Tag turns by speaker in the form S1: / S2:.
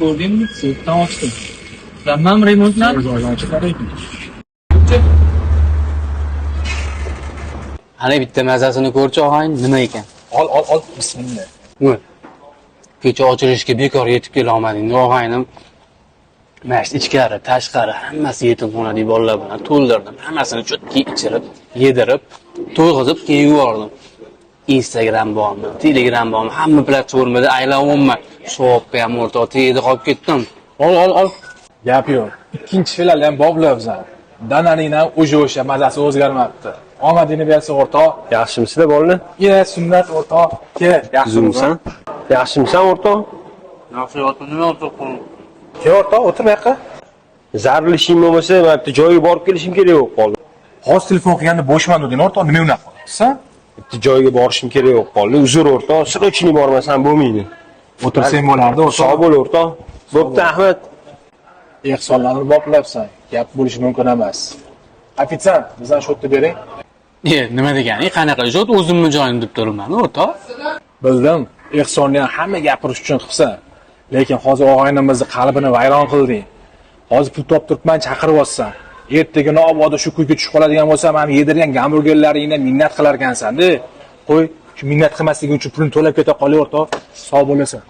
S1: Ko'rdingmi? Sirtdan ochdim. Hammam remontlar. Ana bitta mazasini ko'rchi og'ayn nima ekan?
S2: Ol, bismillah.
S1: Voy. Kecha ochilishga bekor yetib kela olmading, og'aynim. Mana ichkari, tashqari hammasi yetimxonadagi bolalar bilan to'ldirdim. Hammasini cho'tki ichirib, yedirib, to'yg'izib keyin yubordim. Instagram bormi, Telegram bormi, hamma platformada aylanmayman. Shopga ham o'rta tegdi qolib ketdim.
S2: Ol. Gap yo'q. Ikkinchi filal ham boblar bizlar. Dananing ham o'sha mazasi o'zgarmabdi. Omadingni bersa o'rtoq.
S3: Yaxshimisiz bolalar?
S2: Sunnat o'rtoq.
S3: Yaxshimisan? Yaxshimisan o'rtoq?
S1: Yaxshi yotib nima o'tirib
S2: O'rtoq, o'tir bu yoqqa.
S3: Zarur ishing bo'lmasa, men bitta joyga borib kelishim kerak bo'lib qoldi.
S2: Hozir telefon qilganda bo'shman deding, o'rtoq, nima unaqa qilyapsan?
S3: Bitta joyga borishim kerak bo'lib qoldi. Uzr o'rtoq, sirочный bormasam bo'lmaydi.
S2: O'tirsang bo'lardi, o'rtoq.
S3: Sog' bo'l o'rtoq. Bo'pti, Ahmad.
S2: Ehsonlarni boplayapsan. Gap bo'lishi mumkin emas. Ofitsiant, bizdan shotni bering.
S1: Nima degani? Qanaqa jot o'zimni joyim deb turibman, o'rtoq.
S2: Bildim, ehsonni ham hamma gapirish uchun qilsan. Lekin hozir og'aynimizni qalbini vayron qilding. Hozir pul topib turibman, chaqiryapsan. Ertaga nobodo shu kuyga tushib qoladigan bo'lsa, men yedirgan gamburgerlaringdan minnat qilar ekansan-da. Qo'y, shu minnat qilmasliging uchun pulni to'lab keta qolaver, o'rtoq. Sog' bo'lasan.